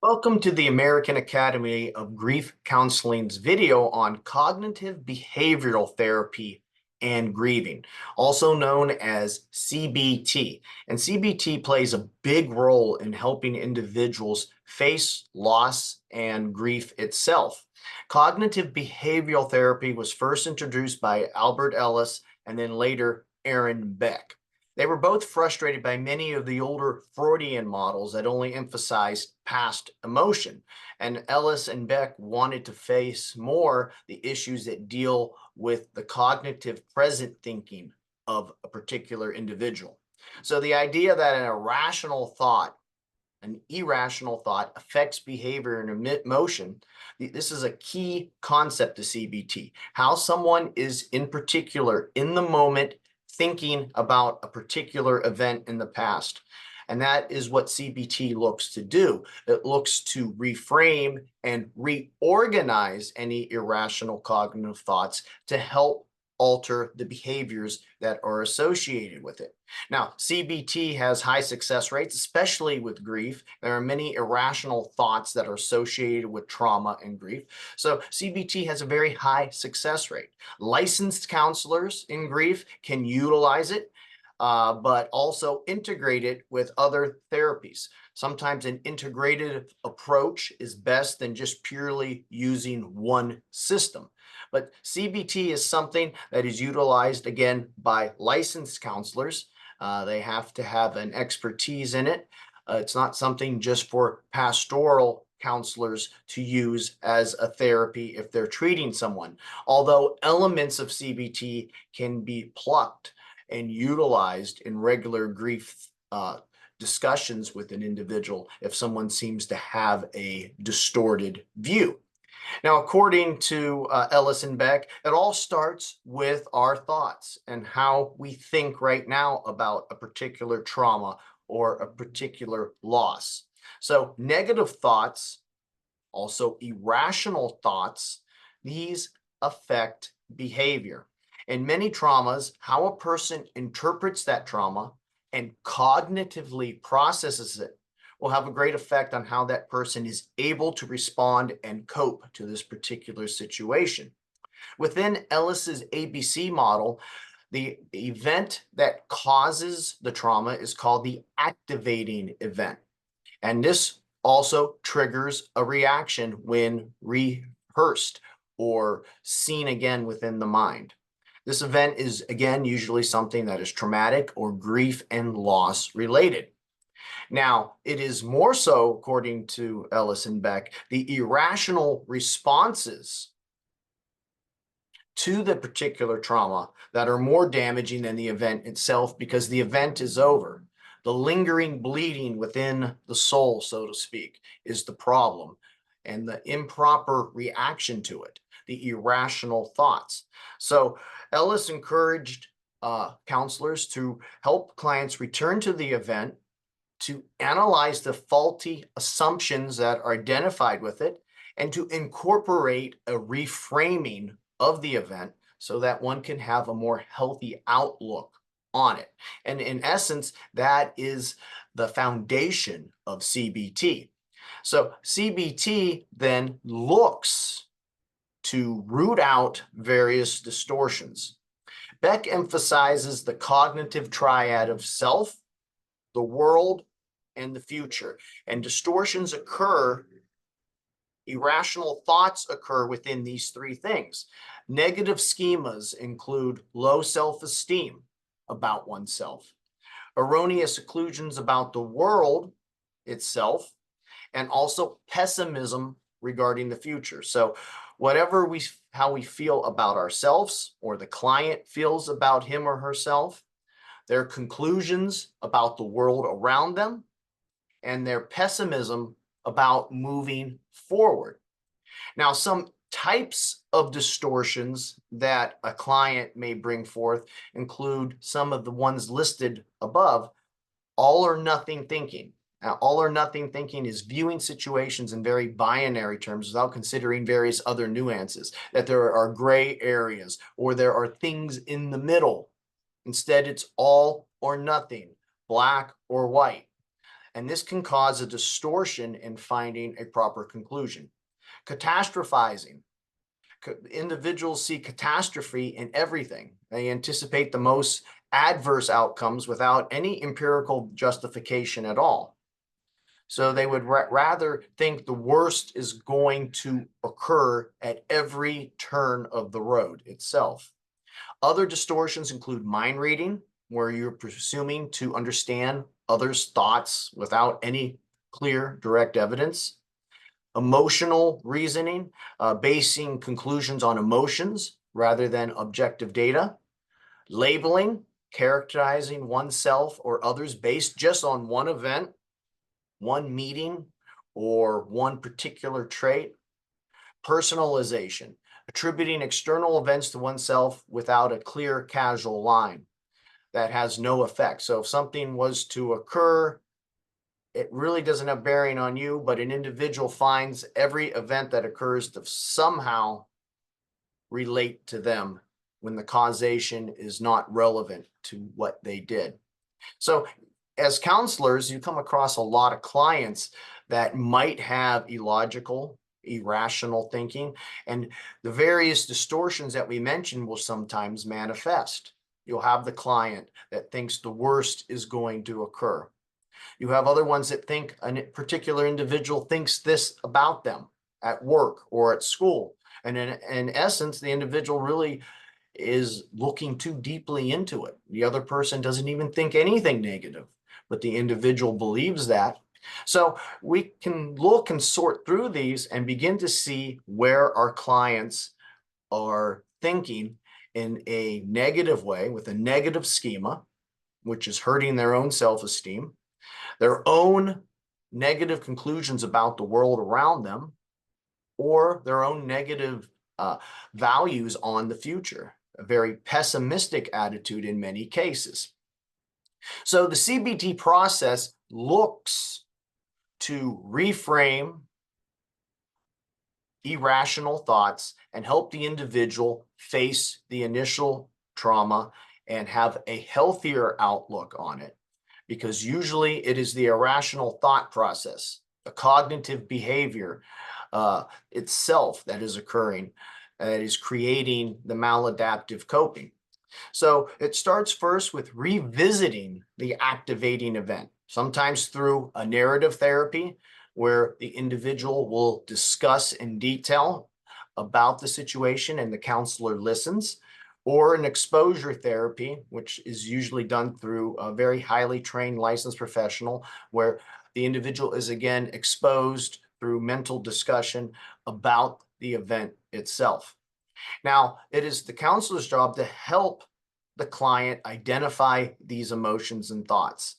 Welcome to the American Academy of Grief Counseling's video on cognitive behavioral therapy and grieving, also known as CBT. And CBT plays a big role in helping individuals face loss and grief itself. Cognitive behavioral therapy was first introduced by Albert Ellis and then later Aaron Beck. They were both frustrated by many of the older Freudian models that only emphasized past emotion. And Ellis and Beck wanted to face more the issues that deal with the cognitive present thinking of a particular individual. So the idea that an irrational thought affects behavior and emotion. This is a key concept to CBT. How someone is in particular in the moment thinking about a particular event in the past. And that is what CBT looks to do. It looks to reframe and reorganize any irrational cognitive thoughts to help alter the behaviors that are associated with it. Now, CBT has high success rates, especially with grief. There are many irrational thoughts that are associated with trauma and grief. So CBT has a very high success rate. Licensed counselors in grief can utilize it, but also integrate it with other therapies. Sometimes an integrated approach is best than just purely using one system. But CBT is something that is utilized, again, by licensed counselors. They have to have an expertise in it. It's not something just for pastoral counselors to use as a therapy if they're treating someone. Although elements of CBT can be plucked and utilized in regular grief discussions with an individual if someone seems to have a distorted view. Now, according to Ellis and Beck, it all starts with our thoughts and how we think right now about a particular trauma or a particular loss. So negative thoughts, also irrational thoughts, these affect behavior. In many traumas, how a person interprets that trauma and cognitively processes it will have a great effect on how that person is able to respond and cope to this particular situation. Within Ellis's ABC model, the event that causes the trauma is called the activating event. And this also triggers a reaction when rehearsed or seen again within the mind. This event is, again, usually something that is traumatic or grief and loss related. Now, it is more so, according to Ellis and Beck, the irrational responses to the particular trauma that are more damaging than the event itself because the event is over. The lingering bleeding within the soul, so to speak, is the problem, and the improper reaction to it, the irrational thoughts. So Ellis encouraged counselors to help clients return to the event, to analyze the faulty assumptions that are identified with it, and to incorporate a reframing of the event so that one can have a more healthy outlook on it. And in essence, that is the foundation of CBT. So CBT then looks to root out various distortions. Beck emphasizes the cognitive triad of self, the world, and the future. And distortions occur, irrational thoughts occur within these three things. Negative schemas include low self-esteem about oneself, erroneous conclusions about the world itself, and also pessimism regarding the future. So how we feel about ourselves or the client feels about him or herself, their conclusions about the world around them, and their pessimism about moving forward. Now, some types of distortions that a client may bring forth include some of the ones listed above: all or nothing thinking. Now, all or nothing thinking is viewing situations in very binary terms without considering various other nuances, that there are gray areas or there are things in the middle. Instead, it's all or nothing, black or white. and this can cause a distortion in finding a proper conclusion. Catastrophizing. Individuals see catastrophe in everything. They anticipate the most adverse outcomes without any empirical justification at all. So they would rather think the worst is going to occur at every turn of the road itself. Other distortions include mind reading, where you're presuming to understand others' thoughts without any clear, direct evidence. Emotional reasoning, basing conclusions on emotions rather than objective data. Labeling, characterizing oneself or others based just on one event, one meeting, or one particular trait. Personalization, attributing external events to oneself without a clear causal line that has no effect. So if something was to occur, it really doesn't have bearing on you, but an individual finds every event that occurs to somehow relate to them when the causation is not relevant to what they did. So as counselors, you come across a lot of clients that might have illogical, irrational thinking, and the various distortions that we mentioned will sometimes manifest. You'll have the client that thinks the worst is going to occur. You have other ones that think a particular individual thinks this about them at work or at school. And in essence, the individual really is looking too deeply into it. The other person doesn't even think anything negative, but the individual believes that. So we can look and sort through these and begin to see where our clients are thinking in a negative way with a negative schema, which is hurting their own self-esteem, their own negative conclusions about the world around them, or their own negative values on the future, a very pessimistic attitude in many cases. So the CBT process looks to reframe irrational thoughts and help the individual face the initial trauma and have a healthier outlook on it. Because usually it is the irrational thought process, the cognitive behavior itself that is occurring, that is creating the maladaptive coping. So it starts first with revisiting the activating event, sometimes through a narrative therapy where the individual will discuss in detail about the situation and the counselor listens, or an exposure therapy, which is usually done through a very highly trained licensed professional, where the individual is again exposed through mental discussion about the event itself. Now, it is the counselor's job to help the client identify these emotions and thoughts.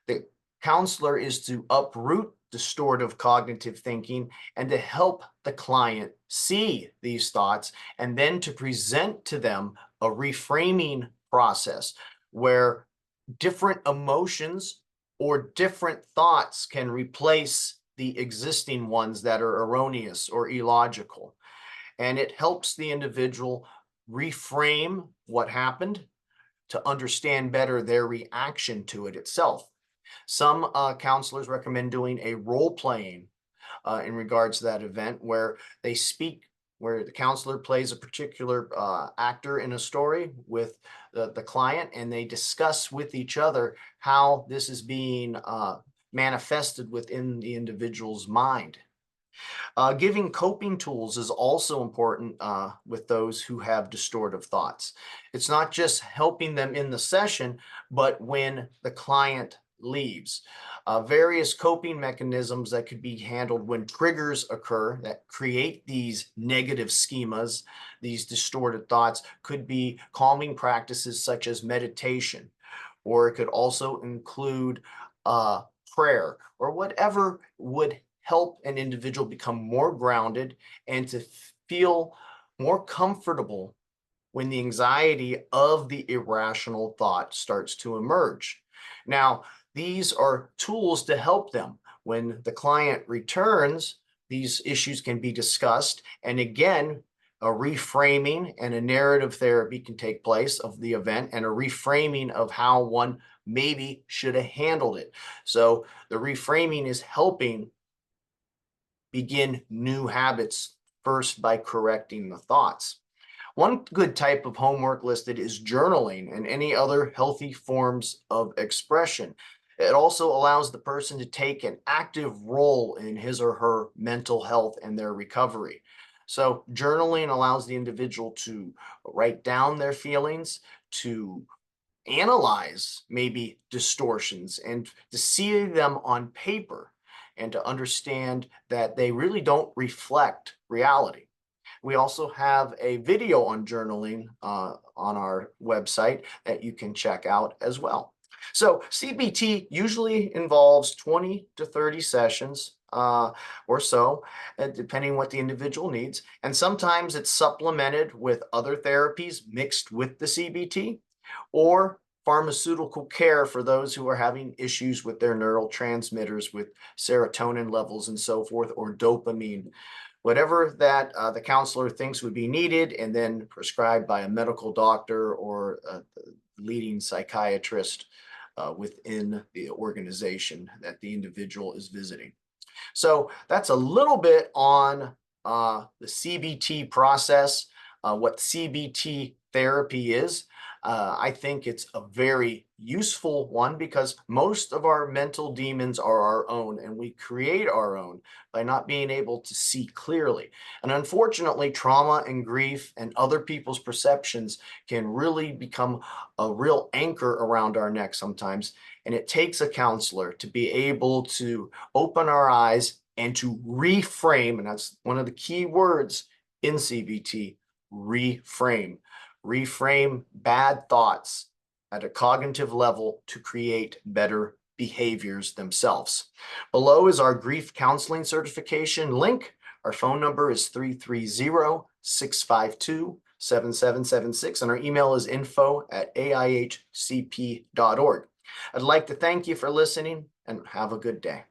The counselor is to uproot distortive cognitive thinking and to help the client see these thoughts and then to present to them a reframing process where different emotions or different thoughts can replace the existing ones that are erroneous or illogical. And it helps the individual reframe what happened to understand better their reaction to it itself. Some counselors recommend doing a role playing in regards to that event where they speak, where the counselor plays a particular actor in a story with the client, and they discuss with each other how this is being manifested within the individual's mind. Giving coping tools is also important with those who have distortive thoughts. It's not just helping them in the session, but when the client leaves. Various coping mechanisms that could be handled when triggers occur that create these negative schemas, these distorted thoughts, could be calming practices such as meditation, or it could also include prayer or whatever would help an individual become more grounded and to feel more comfortable when the anxiety of the irrational thought starts to emerge. Now, these are tools to help them. When the client returns, these issues can be discussed and again a reframing and a narrative therapy can take place of the event, and a reframing of how one maybe should have handled it. So the reframing is helping begin new habits first by correcting the thoughts. One good type of homework listed is journaling and any other healthy forms of expression. It also allows the person to take an active role in his or her mental health and their recovery. So journaling allows the individual to write down their feelings, to analyze maybe distortions, and to see them on paper, and to understand that they really don't reflect reality. We also have a video on journaling on our website that you can check out as well. So CBT usually involves 20 to 30 sessions or so, depending what the individual needs. And sometimes it's supplemented with other therapies mixed with the CBT, or pharmaceutical care for those who are having issues with their neurotransmitters, with serotonin levels and so forth, or dopamine. Whatever that the counselor thinks would be needed, and then prescribed by a medical doctor or a leading psychiatrist within the organization that the individual is visiting. So that's a little bit on the CBT process, what CBT therapy is. I think it's a very useful one because most of our mental demons are our own, and we create our own by not being able to see clearly. And unfortunately, trauma and grief and other people's perceptions can really become a real anchor around our neck sometimes. And it takes a counselor to be able to open our eyes and to reframe, and that's one of the key words in CBT, reframe. Reframe bad thoughts at a cognitive level to create better behaviors themselves. Below is our grief counseling certification link. Our phone number is 330-652-7776, and our email is info@AIHCP.org. I'd like to thank you for listening, and have a good day.